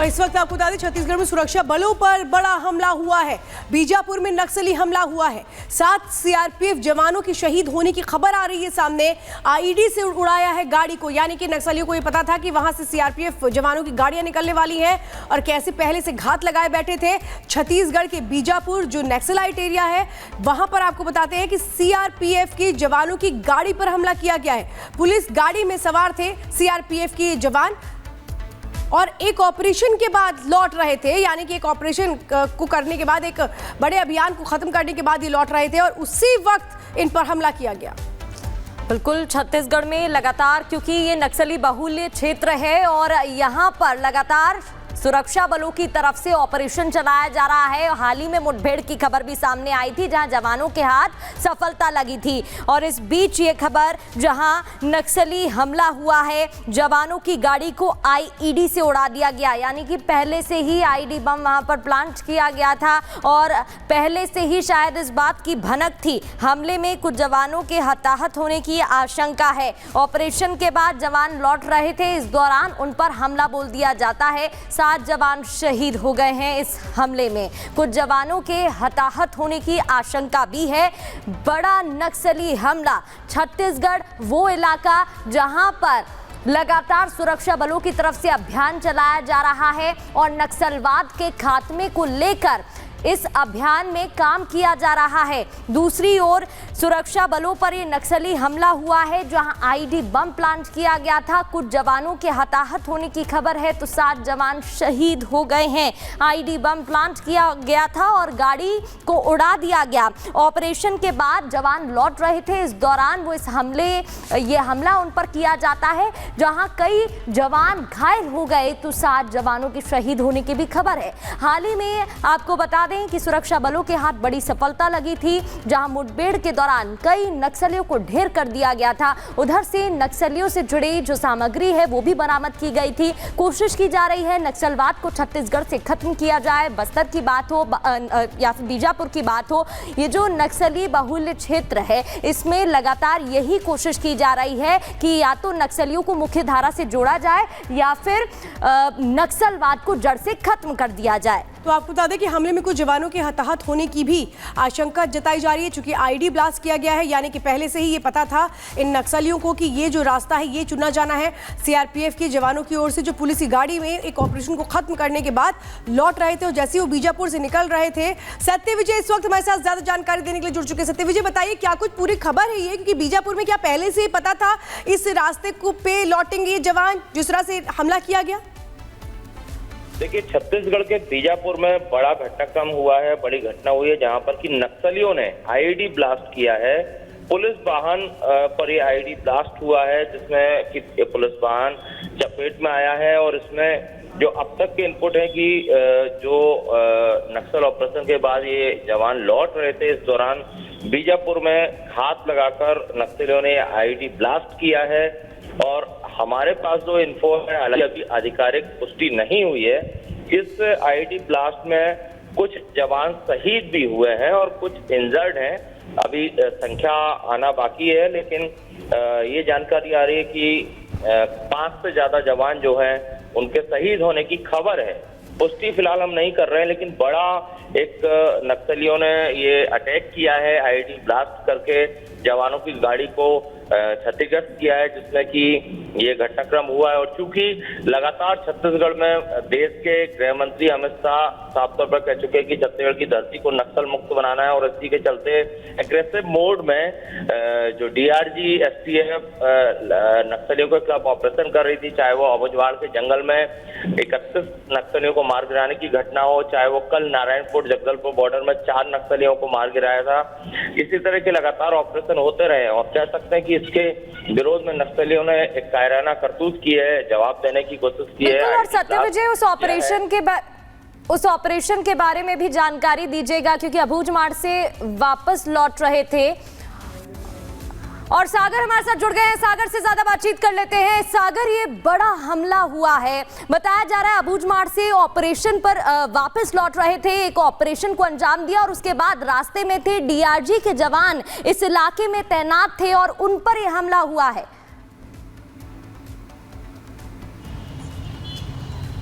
इस वक्त आपको बता दें छत्तीसगढ़ में सुरक्षा बलों पर बड़ा हमला हुआ है। बीजापुर में नक्सली हमला हुआ है। 7 सीआरपीएफ जवानों की शहीद होने की खबर आ रही है सामने। आईडी से उड़ाया है गाड़ी को, यानी कि नक्सलियों को ये पता था कि वहां से सीआरपीएफ जवानों की गाड़ियां निकलने वाली हैं और कैसे पहले से घात लगाए बैठे थे। छत्तीसगढ़ के बीजापुर जो नक्सलाइट एरिया है वहां पर आपको बताते हैं कि सीआरपीएफ की जवानों की गाड़ी पर हमला किया गया है। पुलिस गाड़ी में सवार थे सीआरपीएफ के जवान और एक ऑपरेशन के बाद लौट रहे थे, यानी कि एक ऑपरेशन को करने के बाद, एक बड़े अभियान को खत्म करने के बाद ये लौट रहे थे और उसी वक्त इन पर हमला किया गया। बिल्कुल, छत्तीसगढ़ में लगातार, क्योंकि ये नक्सली बहुल्य क्षेत्र है और यहाँ पर लगातार सुरक्षा बलों की तरफ से ऑपरेशन चलाया जा रहा है। हाल ही में मुठभेड़ की खबर भी सामने आई थी जहां जवानों के हाथ सफलता लगी थी और इस बीच ये खबर जहां नक्सली हमला हुआ है, जवानों की गाड़ी को आईईडी से उड़ा दिया गया, यानी कि पहले से ही आईडी बम वहां पर प्लांट किया गया था और पहले से ही शायद इस बात की भनक थी। हमले में कुछ जवानों के हताहत होने की आशंका है। ऑपरेशन के बाद जवान लौट रहे थे, इस दौरान उन पर हमला बोल दिया जाता है। 7 जवान शहीद हो गए हैं इस हमले में। कुछ जवानों के हताहत होने की आशंका भी है। बड़ा नक्सली हमला, छत्तीसगढ़ वो इलाका जहां पर लगातार सुरक्षा बलों की तरफ से अभियान चलाया जा रहा है और नक्सलवाद के खात्मे को लेकर इस अभियान में काम किया जा रहा है। दूसरी ओर सुरक्षा बलों पर ये नक्सली हमला हुआ है जहां आईडी बम प्लांट किया गया था। कुछ जवानों के हताहत होने की खबर है तो 7 जवान शहीद हो गए हैं। आईडी बम प्लांट किया गया था और गाड़ी को उड़ा दिया गया। ऑपरेशन के बाद जवान लौट रहे थे, इस दौरान वो ये हमला उन पर किया जाता है जहां कई जवान घायल हो गए तो 7 जवानों के शहीद होने की भी खबर है। हाल ही में आपको बता दें कि सुरक्षा बलों के हाथ बड़ी सफलता लगी थी जहां मुठभेड़ के दौरान कई नक्सलियों को ढेर कर दिया गया था। उधर से नक्सलियों से जुड़ी जो सामग्री है वो भी बरामद की गई थी। कोशिश की जा रही है नक्सलवाद को छत्तीसगढ़ से खत्म किया जाए। बस्तर की बात हो या फिर बीजापुर की बात हो, ये जो नक्सली बहुल्य क्षेत्र है इसमें लगातार यही कोशिश की जा रही है कि या तो नक्सलियों को मुख्य धारा से जोड़ा जाए या फिर नक्सलवाद को जड़ से खत्म कर दिया जाए। तो आपको बता दें कि हमले में कुछ जवानों के हताहत होने की भी आशंका जताई जा रही है, चूंकि आईडी ब्लास्ट किया गया है, यानी कि पहले से ही ये पता था इन नक्सलियों को कि ये जो रास्ता है ये चुना जाना है। सीआरपीएफ के जवानों की ओर से जो पुलिस की गाड़ी में एक ऑपरेशन को खत्म करने के बाद लौट रहे थे और जैसे वो बीजापुर से निकल रहे थे। सत्य विजय इस वक्त हमारे साथ ज्यादा जानकारी देने के लिए जुड़ चुके हैं। सत्य विजय, बताइए क्या कुछ पूरी खबर है ये, क्योंकि बीजापुर में क्या पहले से ही पता था इस रास्ते को पे लौटेंगे ये जवान जिस तरह से हमला किया गया? देखिए, छत्तीसगढ़ के बीजापुर में बड़ा घटनाक्रम हुआ है, बड़ी घटना हुई है जहां पर कि नक्सलियों ने आईडी ब्लास्ट किया है। पुलिस वाहन पर ये आईडी ब्लास्ट हुआ है जिसमें कि पुलिस वाहन चपेट में आया है और इसमें जो अब तक के इनपुट है कि जो नक्सल ऑपरेशन के बाद ये जवान लौट रहे थे, इस दौरान बीजापुर में घात लगाकर नक्सलियों ने आईडी ब्लास्ट किया है। और हमारे पास जो इन्फो है, हालांकि अभी आधिकारिक पुष्टि नहीं हुई है, इस आईडी ब्लास्ट में कुछ जवान शहीद भी हुए हैं और कुछ इंजर्ड हैं। अभी संख्या आना बाकी है, लेकिन ये जानकारी आ रही है कि 5 से ज्यादा जवान जो हैं उनके शहीद होने की खबर है। पुष्टि फिलहाल हम नहीं कर रहे हैं, लेकिन बड़ा एक नक्सलियों ने ये अटैक किया है, आईडी ब्लास्ट करके जवानों की गाड़ी को क्षतिग्रस्त किया है, जिसमें कि ये घटनाक्रम हुआ है। और चूंकि लगातार छत्तीसगढ़ में देश के गृह मंत्री अमित शाह साफ तौर पर कह चुके हैं कि छत्तीसगढ़ की धरती को नक्सल मुक्त बनाना है और इसी के चलते एग्रेसिव मोड में जो डीआरजी एसटीएफ नक्सलियों के खिलाफ ऑपरेशन कर रही थी, चाहे वो अबुझवाड़ के जंगल में 31 नक्सलियों को मार गिराने की घटना हो, चाहे वो कल नारायणपुर जगदलपुर बॉर्डर में 4 नक्सलियों को मार गिराया था। इसी तरह के लगातार ऑपरेशन होते रहे और कह सकते हैं कि इसके विरोध में नक्सलियों ने एक कायराना करतूत की है, जवाब देने की कोशिश की है। और सत्य विजय, उस ऑपरेशन के बारे में भी जानकारी दीजिएगा, क्योंकि अबूझमाड़ से वापस लौट रहे थे और सागर हमारे साथ जुड़ गए हैं। सागर से ज्यादा बातचीत कर लेते हैं। सागर, ये बड़ा हमला हुआ है, बताया जा रहा है अबूझमाड़ से ऑपरेशन पर वापस लौट रहे थे, एक ऑपरेशन को अंजाम दिया और उसके बाद रास्ते में थे डीआरजी के जवान, इस इलाके में तैनात थे और उन पर यह हमला हुआ है।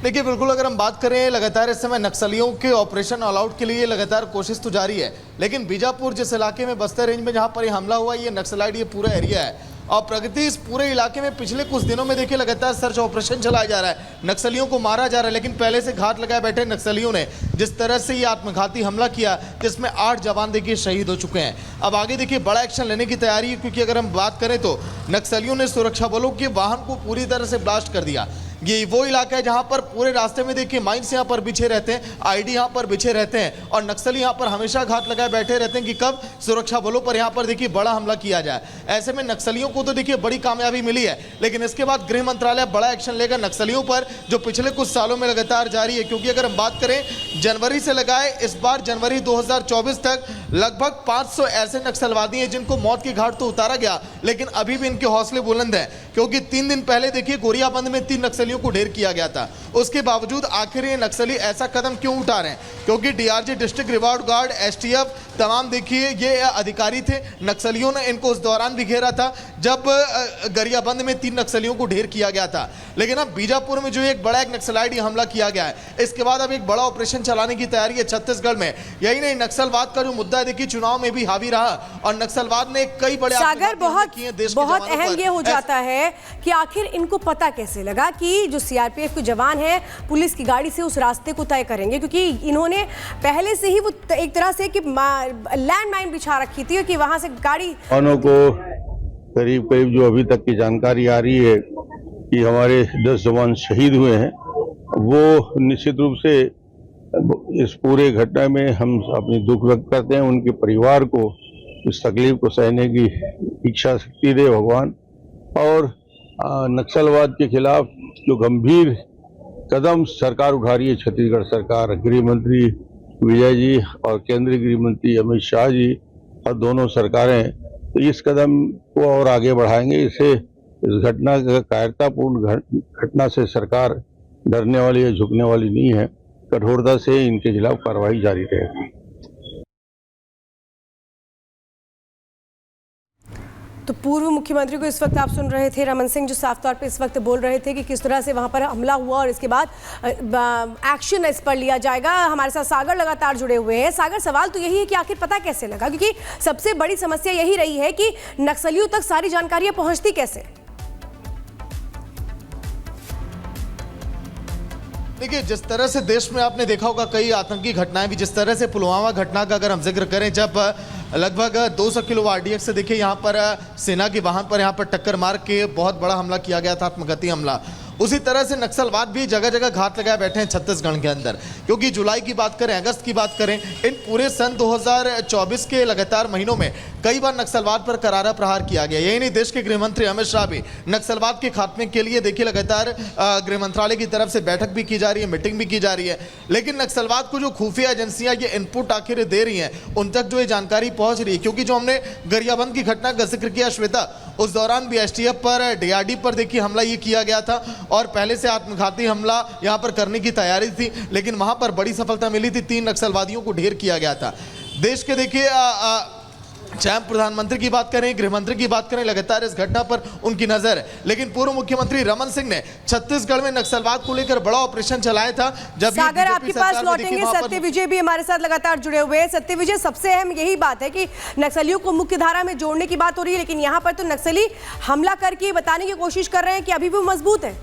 देखिए बिल्कुल, अगर हम बात करें लगातार इस समय नक्सलियों के ऑपरेशन ऑल आउट के लिए लगातार कोशिश तो जारी है, लेकिन बीजापुर जिस इलाके में बस्तर रेंज में जहां पर ये हमला हुआ, ये नक्सलाइट ये पूरा एरिया है और प्रगति इस पूरे इलाके में पिछले कुछ दिनों में देखिए लगातार सर्च ऑपरेशन चलाया जा रहा है, नक्सलियों को मारा जा रहा है। लेकिन पहले से घात लगाए बैठे नक्सलियों ने जिस तरह से ये आत्मघाती हमला किया जिसमें 8 जवान देखिए शहीद हो चुके हैं। अब आगे देखिए बड़ा एक्शन लेने की तैयारी है, क्योंकि अगर हम बात करें तो नक्सलियों ने सुरक्षा बलों के वाहन को पूरी तरह से ब्लास्ट कर दिया। ये वो इलाका है जहां पर पूरे रास्ते में देखिए माइंस यहां पर बिछे रहते हैं, आईडी यहां पर बिछे रहते हैं और नक्सली यहां पर हमेशा घात लगाए बैठे रहते हैं कि कब सुरक्षा बलों पर यहां पर देखिए बड़ा हमला किया जाए। ऐसे में नक्सलियों को तो देखिए बड़ी कामयाबी मिली है, लेकिन इसके बाद गृह मंत्रालय बड़ा एक्शन लेगा नक्सलियों पर, जो पिछले कुछ सालों में लगातार जारी है। क्योंकि अगर हम बात करें जनवरी से लगाए इस बार जनवरी 2024 तक लगभग 500 ऐसे नक्सलवादी हैं जिनको मौत की घाट तो उतारा गया, लेकिन अभी भी इनके हौसले बुलंद हैं। क्योंकि 3 दिन पहले देखिए गोरियाबंद में 3 नक्सलियों को ढेर किया गया था। उसके बावजूद आखिर ये नक्सली ऐसा कदम क्यों उठा रहे हैं? क्योंकि DRG district reward guard, STF तमाम देखिए ये अधिकारी थे। नक्सलियों ने इनको उस दौरान भी घेरा था जब गरियाबंद में 3 नक्सलियों को ढेर किया गया था। लेकिन अब बीजापुर में जो एक बड़ा एक नक्सलाइट हमला किया गया है, इसके बाद अब एक बड़ा ऑपरेशन चलाने की तैयारी है छत्तीसगढ़ में। यही नहीं, नक्सलवाद का जो मुद्दा है देखिए चुनाव में भी हावी रहा और नक्सलवाद ने कई बड़े सागर बहुत अहम ये हो जाता है कि आखिर इनको पता कैसे लगा कि जो सीआरपीएफ के जवान हैं पुलिस की गाड़ी से उस रास्ते को तय करेंगे, क्योंकि इन्होंने पहले से ही वो एक तरह से कि लैंडमाइन बिछा रखी थी कि वहां से गाड़ी जवानों को करीब जो अभी तक की जानकारी आ रही है कि हमारे 10 जवान शहीद हुए हैं, वो निश्चित रूप से इस पूरे घटना में हम अपनी दुख व्यक्त करते हैं। उनके परिवार को इस तकलीफ को सहने की इच्छा शक्ति दे भगवान। और नक्सलवाद के खिलाफ जो गंभीर कदम सरकार उठा रही है, छत्तीसगढ़ सरकार, गृह मंत्री विजय जी और केंद्रीय गृह मंत्री अमित शाह जी और दोनों सरकारें, तो इस कदम को और आगे बढ़ाएंगे। इसे इस घटना कायरतापूर्ण घटना से सरकार डरने वाली या झुकने वाली नहीं है। कठोरता से इनके खिलाफ कार्रवाई जारी रहेगी। तो पूर्व मुख्यमंत्री को इस वक्त आप सुन रहे थे, रमन सिंह, जो साफ तौर पे इस वक्त बोल रहे थे कि किस तरह से वहां पर हमला हुआ और इसके बाद एक्शन इस पर लिया जाएगा। हमारे साथ सागर लगातार जुड़े हुए हैं। सागर, सवाल तो यही है कि आखिर पता कैसे लगा, क्योंकि सबसे बड़ी समस्या यही रही है कि नक्सलियों तक सारी जानकारियां पहुंचती कैसे? देखिए, जिस तरह से देश में आपने देखा होगा कई आतंकी घटनाएं भी, जिस तरह से पुलवामा घटना का अगर हम जिक्र करें, जब लगभग 200 किलो आरडीएक्स से देखिए यहाँ पर सेना के वाहन पर यहाँ पर टक्कर मार के बहुत बड़ा हमला किया गया था, आत्मघाती हमला। उसी तरह से नक्सलवाद भी जगह जगह घात लगाए बैठे हैं छत्तीसगढ़ के अंदर। क्योंकि जुलाई की बात करें, अगस्त की बात करें, इन पूरे सन 2024 के लगातार महीनों में कई बार नक्सलवाद पर करारा प्रहार किया गया। यही नहीं, देश के गृह मंत्री अमित शाह भी नक्सलवाद के खात्मे के लिए देखिए लगातार गृह मंत्रालय की तरफ से बैठक भी की जा रही है, मीटिंग भी की जा रही है। लेकिन नक्सलवाद को जो खुफिया एजेंसियां ये इनपुट आखिर दे रही हैं, उन तक जो ये जानकारी पहुंच रही है। क्योंकि जो हमने गरियाबंद की घटना का जिक्र किया श्वेता, उस दौरान भी एसटीएफ पर, डीआरडी पर देखिए हमला ये किया गया था और पहले से आत्मघाती हमला यहां पर करने की तैयारी थी, लेकिन वहां पर बड़ी सफलता मिली थी। 3 नक्सलवादियों को ढेर किया गया था। देश के देखिए चाहे प्रधानमंत्री की बात करें, गृह मंत्री की बात करें, लगातार इस घटना पर उनकी नजर है। लेकिन पूर्व मुख्यमंत्री रमन सिंह ने छत्तीसगढ़ में नक्सलवाद को लेकर बड़ा ऑपरेशन चलाया था। जब सागर, आपके पास लौटेंगे, सत्य विजय भी हमारे साथ लगातार जुड़े हुए हैं। सत्य विजय, सबसे अहम यही बात है कि नक्सलियों को मुख्य धारा में जोड़ने की बात हो रही है, लेकिन यहाँ पर तो नक्सली हमला करके बताने की कोशिश कर रहे हैं कि अभी भी मजबूत है।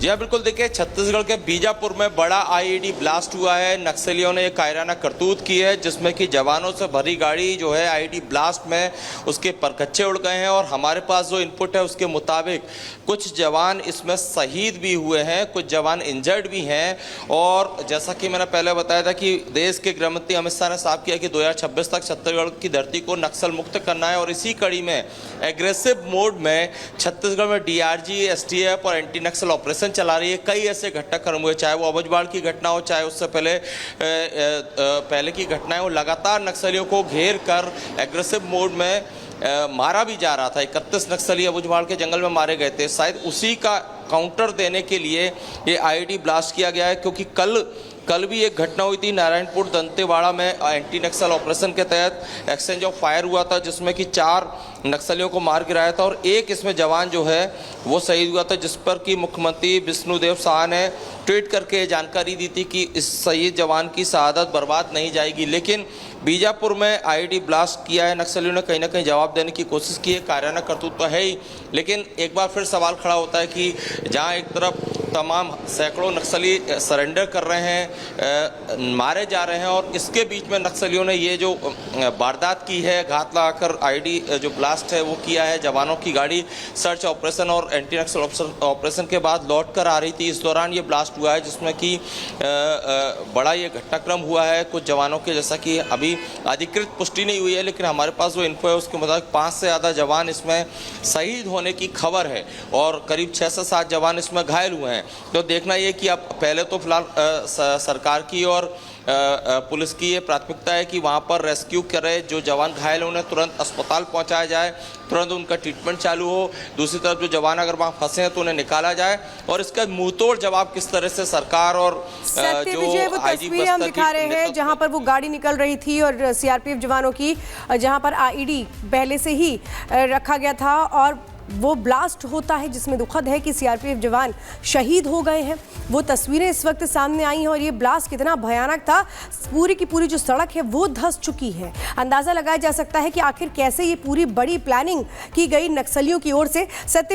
जी हाँ, बिल्कुल। देखिए, छत्तीसगढ़ के बीजापुर में बड़ा आईईडी ब्लास्ट हुआ है। नक्सलियों ने एक कायराना करतूत की है, जिसमें कि जवानों से भरी गाड़ी जो है आईईडी ब्लास्ट में उसके परकच्चे उड़ गए हैं। और हमारे पास जो इनपुट है उसके मुताबिक कुछ जवान इसमें शहीद भी हुए हैं, कुछ जवान इंजर्ड भी हैं। और जैसा कि मैंने पहले बताया था कि देश के गृह मंत्री अमित शाह ने साफ किया कि 2026 तक छत्तीसगढ़ की धरती को नक्सल मुक्त करना है। और इसी कड़ी में एग्रेसिव मोड में छत्तीसगढ़ में डीआरजी, एसटीएफ और एंटी नक्सल ऑपरेशन चला रही है। कई ऐसे घटनाक्रम हुए, चाहे वो अबजवाड़ की घटना हो, चाहे उससे पहले की घटनाएं हो। लगातार नक्सलियों को घेर कर एग्रेसिव मोड में मारा भी जा रहा था। 31 नक्सली अबजवाड़ के जंगल में मारे गए थे। शायद उसी का काउंटर देने के लिए ये आईईडी ब्लास्ट किया गया है, क्योंकि कल कल भी एक घटना हुई थी नारायणपुर दंतेवाड़ा में, एंटी नक्सल ऑपरेशन के तहत एक्सचेंज ऑफ फायर हुआ था जिसमें कि 4 नक्सलियों को मार गिराया था और एक इसमें जवान जो है वो शहीद हुआ था, जिस पर कि मुख्यमंत्री विष्णुदेव साह ने ट्वीट करके जानकारी दी थी कि इस शहीद जवान की शहादत बर्बाद नहीं जाएगी। लेकिन बीजापुर में आईईडी ब्लास्ट किया है नक्सलियों ने, कहीं ना कहीं जवाब देने की कोशिश की है, कायराना करतूत तो है ही, लेकिन एक बार फिर सवाल खड़ा होता है कि जहां एक तरफ तमाम सैकड़ों नक्सली सरेंडर कर रहे हैं, मारे जा रहे हैं और इसके बीच में नक्सलियों ने ये जो वारदात की है, घात लगाकर आईडी जो ब्लास्ट है वो किया है। जवानों की गाड़ी सर्च ऑपरेशन और एंटी नक्सल ऑपरेशन के बाद लौट कर आ रही थी, इस दौरान ये ब्लास्ट हुआ है जिसमें कि बड़ा ये घटनाक्रम हुआ है। कुछ जवानों के, जैसा कि अभी अधिकृत पुष्टि नहीं हुई है लेकिन हमारे पास जो इन्फो है उसके मुताबिक 5 से ज़्यादा जवान इसमें शहीद होने की खबर है और करीब 6 से 7 जवान इसमें घायल हुए हैं। तो देखना ये कि अब पहले तो फिलहाल सरकार की और पुलिस की ये प्राथमिकता है कि वहाँ पर रेस्क्यू करे, जो जवान घायल उन्हें तुरंत अस्पताल पहुँचाया जाए, तुरंत उनका ट्रीटमेंट चालू हो। दूसरी तरफ जो जवान अगर वहाँ फंसे हैं तो उन्हें निकाला जाए और इसका मुंहतोड़ जवाब किस तरह से सरकार और सत्य विजय वो तस्वीरें हम दिखा रहे हैं जहां पर वो गाड़ी निकल रही थी और सीआरपीएफ जवानों की, जहां पर आईईडी पहले से ही रखा गया था और वो ब्लास्ट होता है जिसमें दुखद है कि सीआरपीएफ जवान शहीद हो गए हैं। वो तस्वीरें इस वक्त सामने आई हैं और ये ब्लास्ट कितना भयानक था, पूरी की पूरी जो सड़क है वो धंस चुकी है। अंदाजा लगाया जा सकता है कि आखिर कैसे ये पूरी बड़ी प्लानिंग की गई नक्सलियों की ओर से। सत्य